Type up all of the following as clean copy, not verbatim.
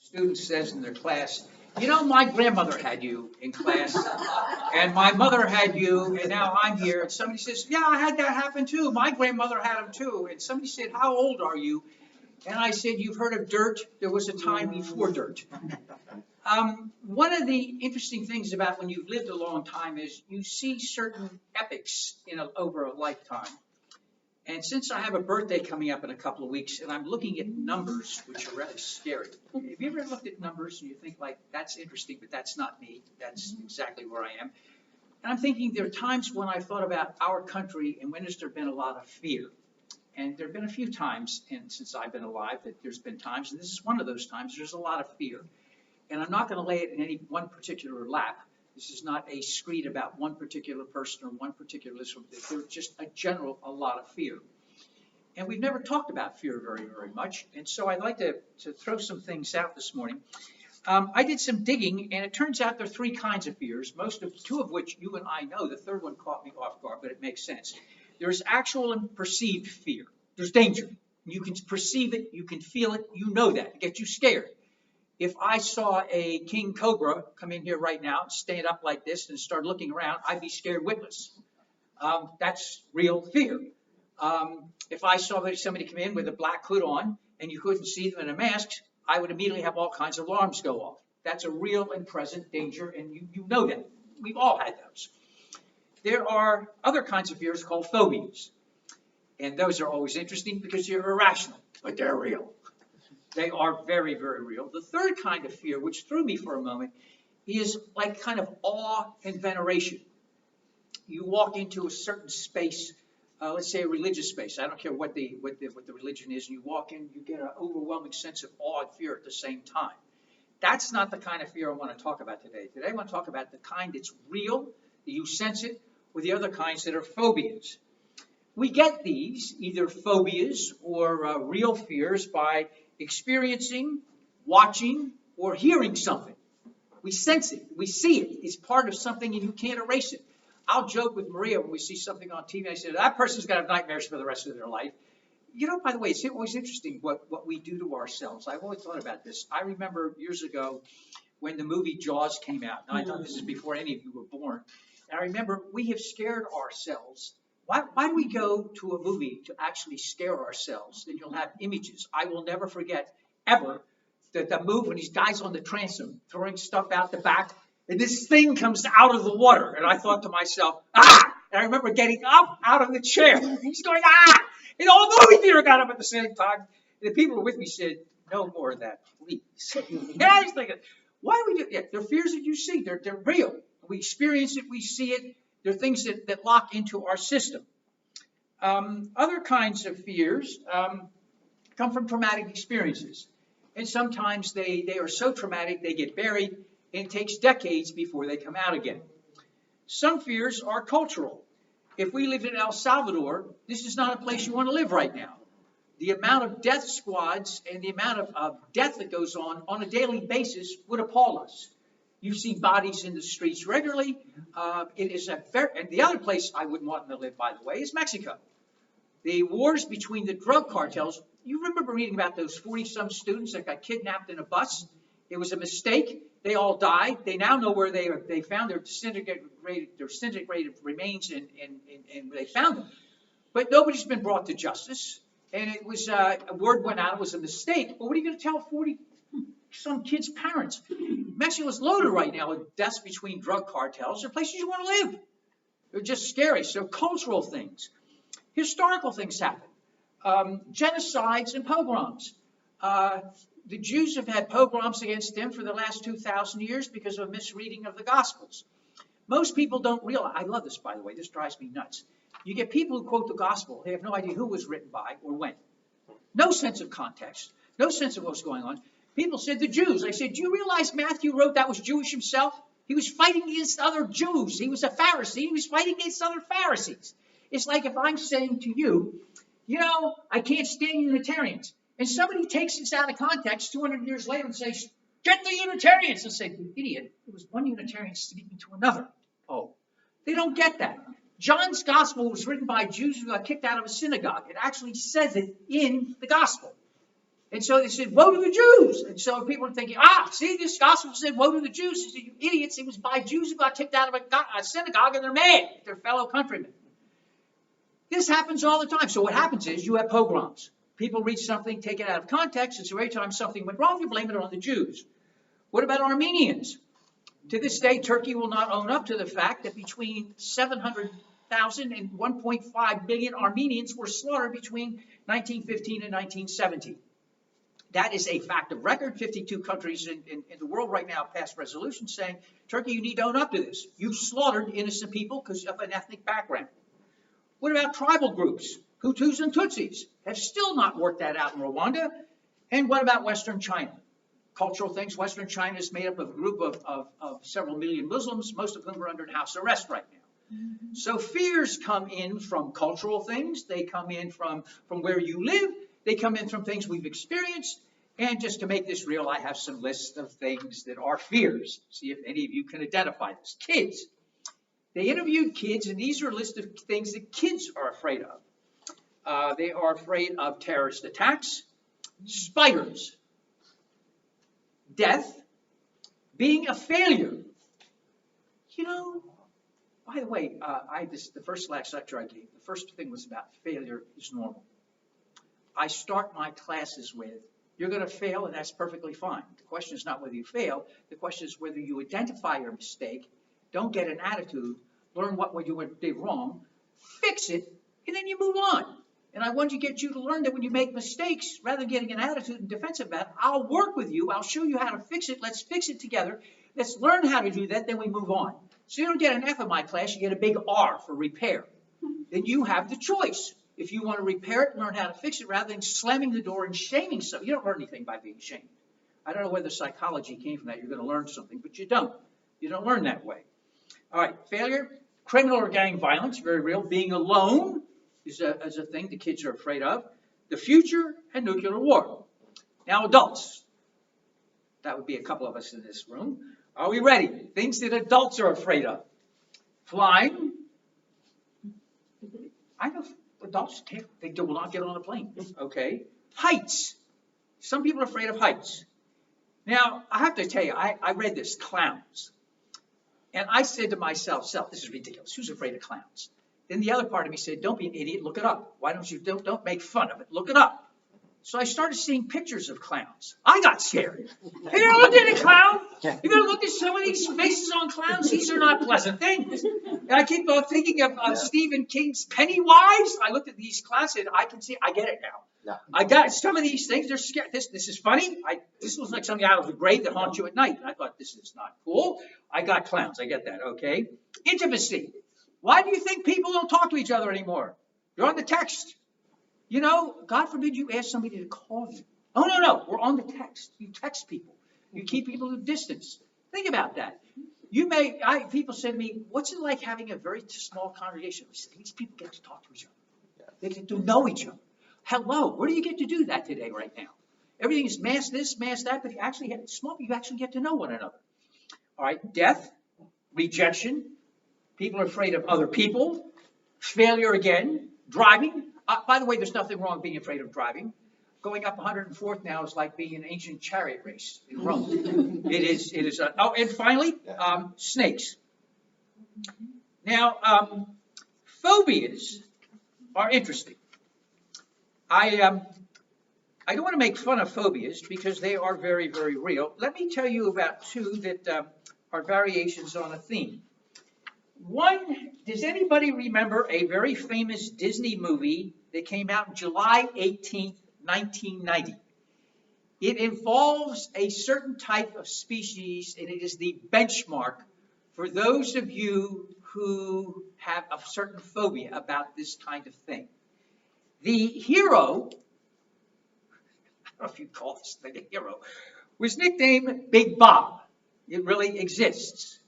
Student says in their class, you know, my grandmother had you in class, and my mother had you, and now I'm here. And somebody says, yeah, I had that happen too. My grandmother had them too. And somebody said, how old are you? And I said, you've heard of dirt? There was a time before dirt. One of the interesting things about when you've lived a long time is you see certain epics over a lifetime. And since I have a birthday coming up in a couple of weeks, and I'm looking at numbers, which are rather scary. Have you ever looked at numbers and you think, like, that's interesting, but that's not me. That's exactly where I am. And I'm thinking there are times when I thought about our country and when has there been a lot of fear. And there have been a few times, and since I've been alive, that there's been times, and this is one of those times, there's a lot of fear. And I'm not going to lay it in any one particular lap. This is not a screed about one particular person or one particular list. There's just a lot of fear. And we've never talked about fear very, very much. And so I'd like to throw some things out this morning. I did some digging, and it turns out there are three kinds of fears, two of which you and I know. The third one caught me off guard, but it makes sense. There's actual and perceived fear. There's danger. You can perceive it. You can feel it. You know that. It gets you scared. If I saw a king cobra come in here right now, stand up like this and start looking around, I'd be scared witless. That's real fear. If I saw somebody come in with a black hood on and you couldn't see them in a mask, I would immediately have all kinds of alarms go off. That's a real and present danger, and you know that. We've all had those. There are other kinds of fears called phobias. And those are always interesting because they're irrational, but they're real. They are very, very real. The third kind of fear, which threw me for a moment, is like kind of awe and veneration. You walk into a certain space, let's say a religious space. I don't care what the religion is. And you walk in, you get an overwhelming sense of awe and fear at the same time. That's not the kind of fear I want to talk about today. Today I want to talk about the kind that's real, that you sense it, or the other kinds that are phobias. We get these, either phobias or real fears, by experiencing, watching, or hearing something. We sense it. We see it. It's part of something and you can't erase it. I'll joke with Maria when we see something on TV. I say, that person's going to have nightmares for the rest of their life. You know, by the way, it's always interesting what we do to ourselves. I've always thought about this. I remember years ago when the movie Jaws came out. Now, I know this is before any of you were born. And I remember we have scared ourselves. Why do we go to a movie to actually scare ourselves? Then you'll have images. I will never forget, ever, the move when these guys on the transom throwing stuff out the back, and this thing comes out of the water. And I thought to myself, ah! And I remember getting up out of the chair. He's going, ah! And the whole movie theater got up at the same time. And the people who were with me said, no more of that, please. And I was thinking, why do we do that? They're fears that you see. They're real. We experience it. We see it. They're things that lock into our system. Other kinds of fears come from traumatic experiences. And sometimes they are so traumatic they get buried, and it takes decades before they come out again. Some fears are cultural. If we lived in El Salvador, this is not a place you want to live right now. The amount of death squads and the amount of death that goes on a daily basis would appall us. You see bodies in the streets regularly. It is and the other place I wouldn't want to live, by the way, is Mexico. The wars between the drug cartels. You remember reading about those 40-some students that got kidnapped in a bus? It was a mistake. They all died. They now know where they are. They found their disintegrated remains, and they found them. But nobody's been brought to justice. And it was a word went out. It was a mistake. But what are you going to tell 40-some kids' parents? Mexico is loaded right now with deaths between drug cartels. They're places you want to live. They're just scary. So cultural things. Historical things happen. Genocides and pogroms. The Jews have had pogroms against them for the last 2,000 years because of a misreading of the Gospels. Most people don't realize, I love this, by the way, this drives me nuts. You get people who quote the Gospel, they have no idea who was written by or when. No sense of context, no sense of what's going on. People said the Jews. I said, do you realize Matthew wrote that was Jewish himself? He was fighting against other Jews. He was a Pharisee. He was fighting against other Pharisees. It's like if I'm saying to you, you know, I can't stand Unitarians. And somebody takes this out of context 200 years later and says, get the Unitarians. And say, you idiot, it was one Unitarian speaking to another. Oh, they don't get that. John's gospel was written by Jews who got kicked out of a synagogue. It actually says it in the gospel. And so they said, woe to the Jews. And so people are thinking, see, this gospel said, woe to the Jews. He said, you idiots, it was by Jews who got kicked out of a synagogue, and they're mad at their fellow countrymen. This happens all the time. So what happens is you have pogroms. People read something, take it out of context, and so every time something went wrong, you blame it on the Jews. What about Armenians? To this day, Turkey will not own up to the fact that between 700,000 and 1.5 million Armenians were slaughtered between 1915 and 1917. That is a fact of record. 52 countries in the world right now passed resolutions saying, Turkey, you need to own up to this. You slaughtered innocent people because of an ethnic background. What about tribal groups? Hutus and Tutsis have still not worked that out in Rwanda. And what about Western China? Cultural things. Western China is made up of a group of several million Muslims, most of whom are under house arrest right now. So fears come in from cultural things. They come in from where you live. They come in from things we've experienced. And just to make this real, I have some lists of things that are fears. See if any of you can identify this. Kids. They interviewed kids, and these are a list of things that kids are afraid of. They are afraid of terrorist attacks, spiders, death, being a failure. You know, by the way, the first last lecture I gave, the first thing was about failure is normal. I start my classes with, you're going to fail, and that's perfectly fine. The question is not whether you fail. The question is whether you identify your mistake, don't get an attitude, learn what you did wrong, fix it, and then you move on. And I want to get you to learn that when you make mistakes, rather than getting an attitude and defensive about it, I'll work with you. I'll show you how to fix it. Let's fix it together. Let's learn how to do that. Then we move on. So you don't get an F in my class. You get a big R for repair. Then you have the choice. If you want to repair it, learn how to fix it, rather than slamming the door and shaming someone. You don't learn anything by being shamed. I don't know whether psychology came from that. You're going to learn something, but you don't. You don't learn that way. All right, failure, criminal or gang violence, very real. Being alone is a thing the kids are afraid of. The future and nuclear war. Now, adults. That would be a couple of us in this room. Are we ready? Things that adults are afraid of. Flying. I know adults can't, they will not get on a plane. Okay. Heights. Some people are afraid of heights. Now, I have to tell you, I read this, clowns. And I said to myself, this is ridiculous. Who's afraid of clowns? Then the other part of me said, don't be an idiot, look it up. Why don't you, don't make fun of it, look it up. So I started seeing pictures of clowns. I got scared. Have you ever looked at a clown? Have you ever looked at some of these faces on clowns? These are not pleasant things. And I keep thinking of Stephen King's Pennywise. I looked at these clowns and I can see, I get it now. No. I got some of these things, they're scary. This is funny. This looks like something out of the grave that haunts you at night. I thought, this is not cool. I got clowns, I get that, okay? Intimacy. Why do you think people don't talk to each other anymore? You're on the text. You know, God forbid you ask somebody to call you. Oh, no, we're on the text. You text people. You keep people at a distance. Think about that. People say to me, what's it like having a very small congregation? I say, these people get to talk to each other. They get to know each other. Hello, where do you get to do that today right now? Everything is mass this, mass that, but you actually get to know one another. All right, death, rejection. People are afraid of other people. Failure again. Driving. By the way, there's nothing wrong with being afraid of driving. Going up 104th now is like being in an ancient chariot race in Rome. It is. And finally, snakes. Now, phobias are interesting. I don't want to make fun of phobias because they are very, very real. Let me tell you about two that are variations on a theme. One, does anybody remember a very famous Disney movie that came out July 18th, 1990? It involves a certain type of species, and it is the benchmark for those of you who have a certain phobia about this kind of thing. The hero, I don't know if you'd call this thing a hero, was nicknamed Big Bob. It really exists.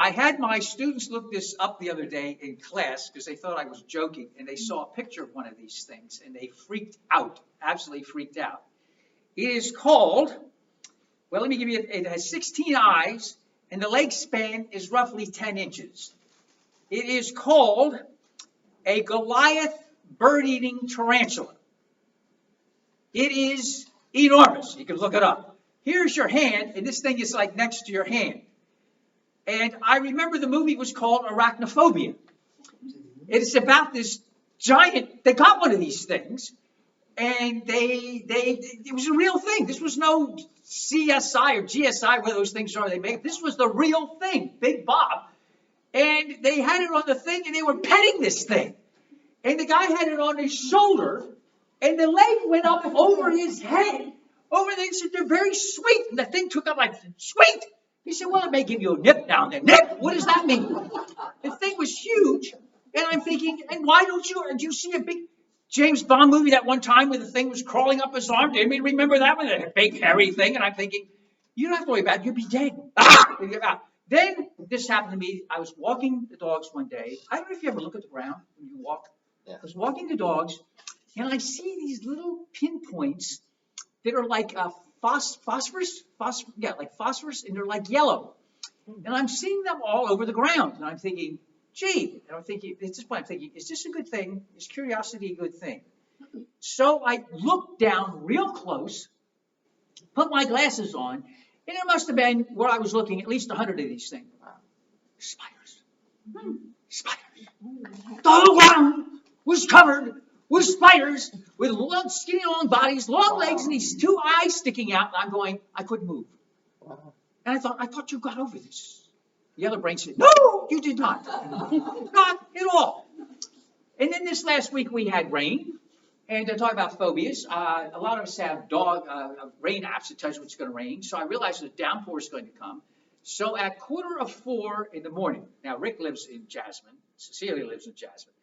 I had my students look this up the other day in class because they thought I was joking, and they saw a picture of one of these things, and they freaked out, absolutely freaked out. It is called, well, let me give you, it has 16 eyes, and the leg span is roughly 10 inches. It is called a Goliath bird-eating tarantula. It is enormous. You can look it up. Here's your hand, and this thing is like next to your hand. And I remember the movie was called Arachnophobia. It's about this giant, they got one of these things, and it was a real thing. This was no CSI or GSI, where those things are they make. This was the real thing, Big Bob. And they had it on the thing, and they were petting this thing. And the guy had it on his shoulder, and the leg went up over his head. Over there, he said, they're very sweet. And the thing took up like, sweet. He said, well, it may give you a nip down there. Nip? What does that mean? The thing was huge. And I'm thinking, and why don't you see a big James Bond movie that one time where the thing was crawling up his arm? Didn't we remember that one? A big hairy thing. And I'm thinking, you don't have to worry about it. You'll be dead. Ah! Then this happened to me. I was walking the dogs one day. I don't know if you ever look at the ground when you walk. Yeah. I was walking the dogs, and I see these little pinpoints that are like phosphorus, like phosphorus, and they're like yellow. And I'm seeing them all over the ground, and I'm thinking, gee, and I'm thinking, at this point, I'm thinking, is this a good thing? Is curiosity a good thing? So I looked down real close, put my glasses on, and it must have been where I was looking, at least 100 of these things. Spiders. Spiders. The whole ground was covered with spiders with long, skinny, long bodies, long legs, and these two eyes sticking out. And I'm going, I couldn't move. And I thought you got over this. The other brain said, no, you did not. Not at all. And then this last week we had rain. And to talk about phobias, a lot of us have rain apps that tell you when it's going to rain. So I realized the downpour is going to come. So at 3:45 in the morning, now Rick lives in Jasmine, Cecilia lives in Jasmine.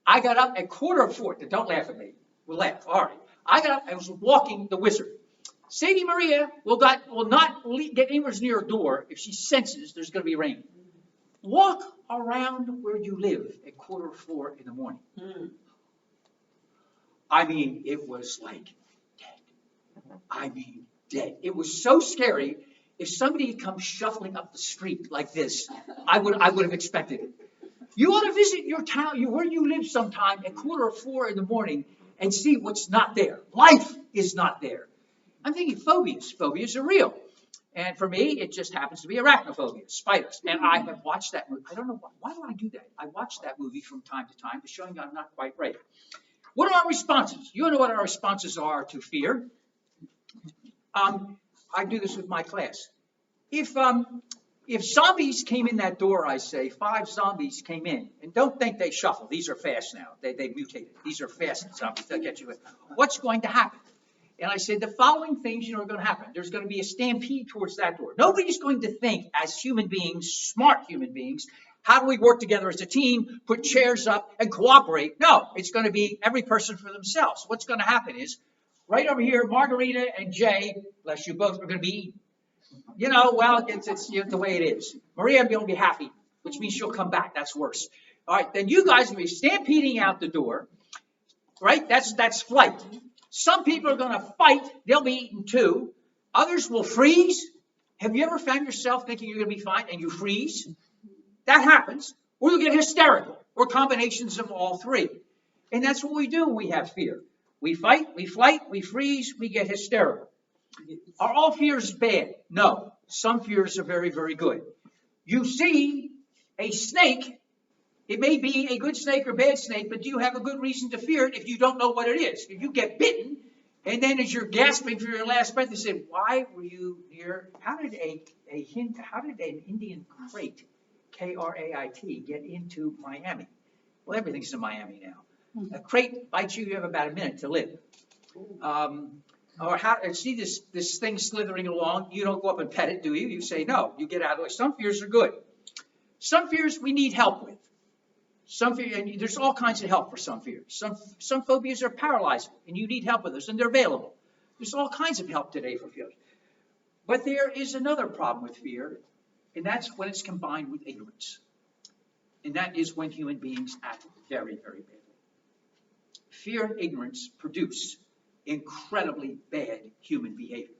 I got up at 4:45. Don't laugh at me. We'll laugh. All right. I got up and was walking the wizard. Sadie Maria will not get anywhere near her door if she senses there's going to be rain. Walk around where you live at 4:45 in the morning. I mean, it was like dead. I mean, dead. It was so scary. If somebody had come shuffling up the street like this, I would have expected it. You ought to visit your town, where you live sometime at 4:45 in the morning and see what's not there. Life is not there. I'm thinking phobias. Phobias are real. And for me, it just happens to be arachnophobia, spiders. And I have watched that movie. I don't know why do I do that? I watch that movie from time to time to show you I'm not quite right. What are our responses? You know what our responses are to fear. I do this with my class. If zombies came in that door, I say, 5 zombies came in, and don't think they shuffle. These are fast now. They mutated. These are fast zombies. They'll get you in. What's going to happen? And I said, the following things are going to happen. There's going to be a stampede towards that door. Nobody's going to think, as human beings, smart human beings, how do we work together as a team, put chairs up, and cooperate? No, it's going to be every person for themselves. What's going to happen is, right over here, Margarita and Jay, bless you both, are going to be eaten. You know, well, it's the way it is. Maria will be happy, which means she'll come back. That's worse. All right, then you guys will be stampeding out the door, right? That's flight. Some people are going to fight. They'll be eaten too. Others will freeze. Have you ever found yourself thinking you're going to be fine and you freeze? That happens. Or you'll get hysterical, or combinations of all three. And that's what we do when we have fear. We fight, we flight, we freeze, we get hysterical. Are all fears bad? No. Some fears are very, very good. You see a snake. It may be a good snake or bad snake, but do you have a good reason to fear it if you don't know what it is? If you get bitten, and then as you're gasping for your last breath, they say, why were you here? How did an Indian crate, K-R-A-I-T, get into Miami? Well, everything's in Miami now. A crate bites you, you have about a minute to live. Or see this thing slithering along, you don't go up and pet it, do you? You say no, you get out of the way. Some fears are good. Some fears we need help with. And there's all kinds of help for some fears. Some phobias are paralyzing, and you need help with those, and they're available. There's all kinds of help today for fears. But there is another problem with fear, and that's when it's combined with ignorance. And that is when human beings act very, very badly. Fear and ignorance produce incredibly bad human behavior.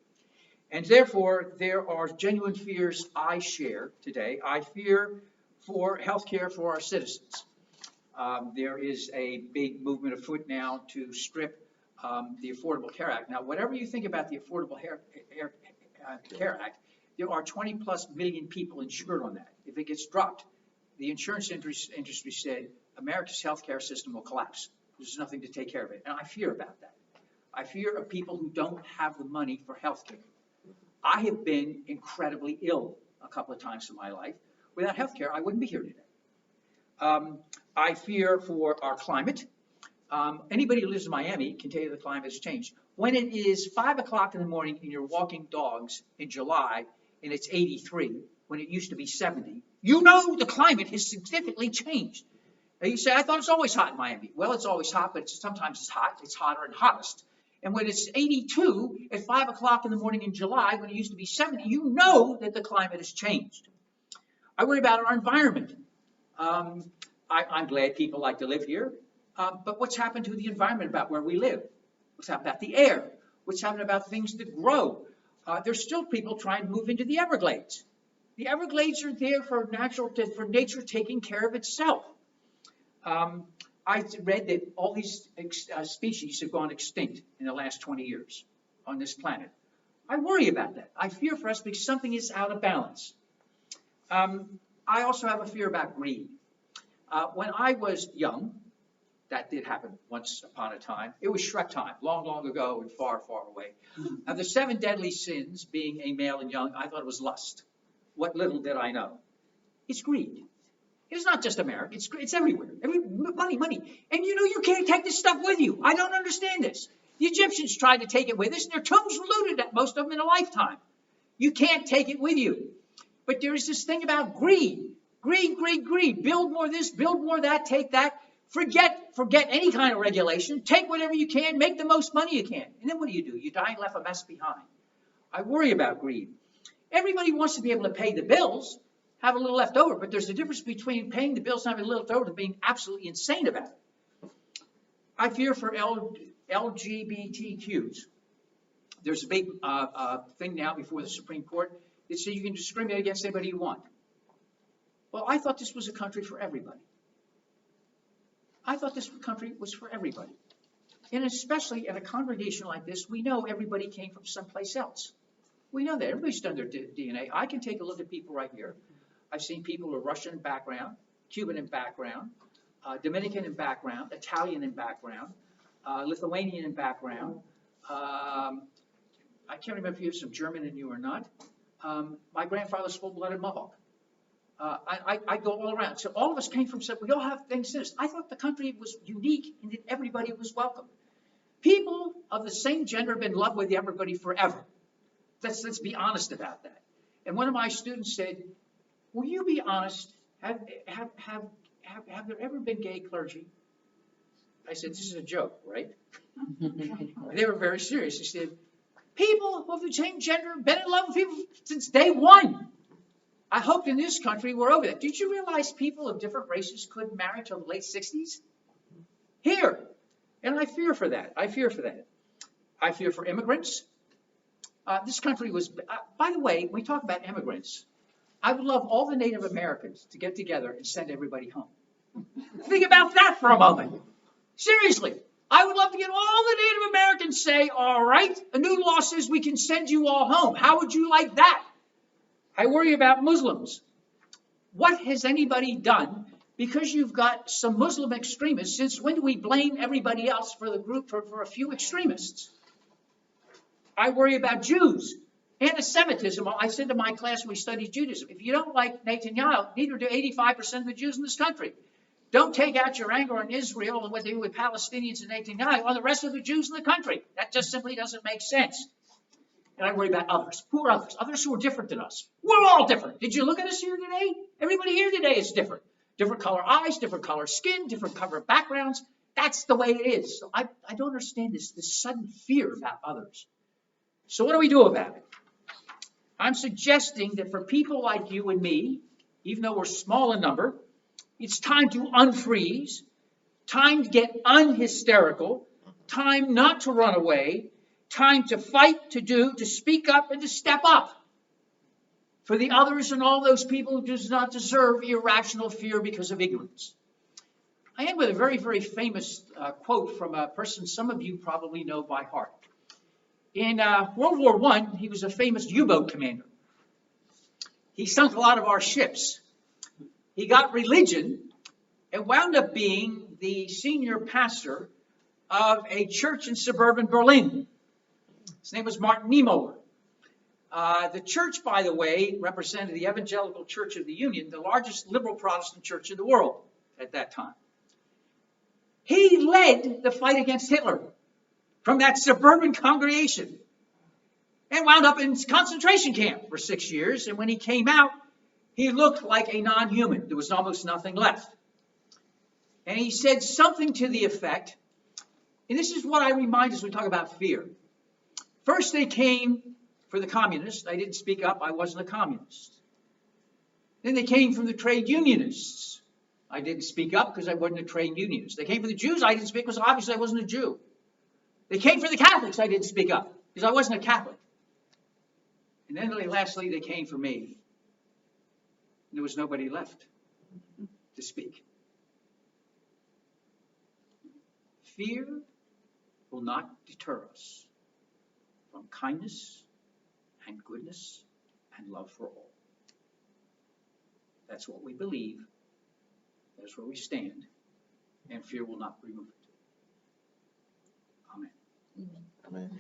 And therefore, there are genuine fears I share today. I fear for healthcare for our citizens. There is a big movement afoot now to strip the Affordable Care Act. Now, whatever you think about the Affordable Care Act, there are 20 plus million people insured on that. If it gets dropped, the insurance industry said America's healthcare system will collapse. There's nothing to take care of it. And I fear about that. I fear of people who don't have the money for healthcare. I have been incredibly ill a couple of times in my life. Without healthcare, I wouldn't be here today. I fear for our climate. Anybody who lives in Miami can tell you the climate has changed. When it is 5 o'clock in the morning and you're walking dogs in July and it's 83, when it used to be 70, you know the climate has significantly changed. And you say, I thought it was always hot in Miami. Well, it's always hot, but sometimes it's hot. It's hotter and hottest. And when it's 82 at 5 o'clock in the morning in July, when it used to be 70, you know that the climate has changed. I worry about our environment. I'm glad people like to live here. But what's happened to the environment about where we live? What's happened about the air? What's happened about things that grow? There's still people trying to move into the Everglades. The Everglades are there for nature taking care of itself. I read that all these species have gone extinct in the last 20 years on this planet. I worry about that. I fear for us because something is out of balance. I also have a fear about greed. When I was young, that did happen once upon a time. It was Shrek time, long, long ago and far, far away. The 7 deadly sins, being a male and young, I thought it was lust. What little did I know? It's greed. It's not just America. It's everywhere. Money. And you know you can't take this stuff with you. I don't understand this. The Egyptians tried to take it with us, and their tombs were looted, most of them in a lifetime. You can't take it with you. But there is this thing about greed. Greed. Build more this, build more that, take that. Forget any kind of regulation. Take whatever you can, make the most money you can. And then what do? You die and left a mess behind. I worry about greed. Everybody wants to be able to pay the bills, have a little left over, but there's a difference between paying the bills and having a little left over and being absolutely insane about it. I fear for LGBTQs. There's a big thing now before the Supreme Court that says you can discriminate against anybody you want. Well, I thought this was a country for everybody. I thought this country was for everybody. And especially at a congregation like this, we know everybody came from someplace else. We know that. Everybody's done their DNA. I can take a look at people right here. I've seen people with Russian in background, Cuban in background, Dominican in background, Italian in background, Lithuanian in background. I can't remember if you have some German in you or not. My grandfather's full-blooded Mohawk. I go all around. So all of us came from, we all have things in us. I thought the country was unique and that everybody was welcome. People of the same gender have been in love with everybody forever. Let's be honest about that. And one of my students said, will you be honest? Have there ever been gay clergy? I said, this is a joke, right? They were very serious. He said, people of the same gender have been in love with people since day one. I hoped in this country we're over that. Did you realize people of different races couldn't marry until the late 60s? Here. And I fear for that. I fear for immigrants. This country was, by the way, we talk about immigrants. I would love all the Native Americans to get together and send everybody home. Think about that for a moment. Seriously. I would love to get all the Native Americans say, all right, a new law says we can send you all home. How would you like that? I worry about Muslims. What has anybody done? Because you've got some Muslim extremists, since when do we blame everybody else for the group, for a few extremists? I worry about Jews. Anti-Semitism. I said to my class when we studied Judaism, if you don't like Netanyahu, neither do 85% of the Jews in this country. Don't take out your anger on Israel and what they do with Palestinians and Netanyahu on the rest of the Jews in the country. That just simply doesn't make sense. And I worry about others. Who are others? Others who are different than us. We're all different. Did you look at us here today? Everybody here today is different. Different color eyes, different color skin, different color backgrounds. That's the way it is. So I don't understand this sudden fear about others. So what do we do about it? I'm suggesting that for people like you and me, even though we're small in number, it's time to unfreeze, time to get unhysterical, time not to run away, time to fight, to speak up, and to step up for the others and all those people who do not deserve irrational fear because of ignorance. I end with a very, very famous quote from a person some of you probably know by heart. In World War I, he was a famous U-boat commander. He sunk a lot of our ships. He got religion and wound up being the senior pastor of a church in suburban Berlin. His name was Martin Niemöller. The church, by the way, represented the Evangelical Church of the Union, the largest liberal Protestant church in the world at that time. He led the fight against Hitler from that suburban congregation and wound up in concentration camp for 6 years. And when he came out, he looked like a non-human. There was almost nothing left. And he said something to the effect, and this is what I remind us when we talk about fear. First, they came for the communists. I didn't speak up. I wasn't a communist. Then they came from the trade unionists. I didn't speak up because I wasn't a trade unionist. They came for the Jews. I didn't speak because obviously I wasn't a Jew. They came for the Catholics. I didn't speak up because I wasn't a Catholic. And then lastly, they came for me. And there was nobody left to speak. Fear will not deter us from kindness and goodness and love for all. That's what we believe. That's where we stand. And fear will not remove it. Amen. Amen.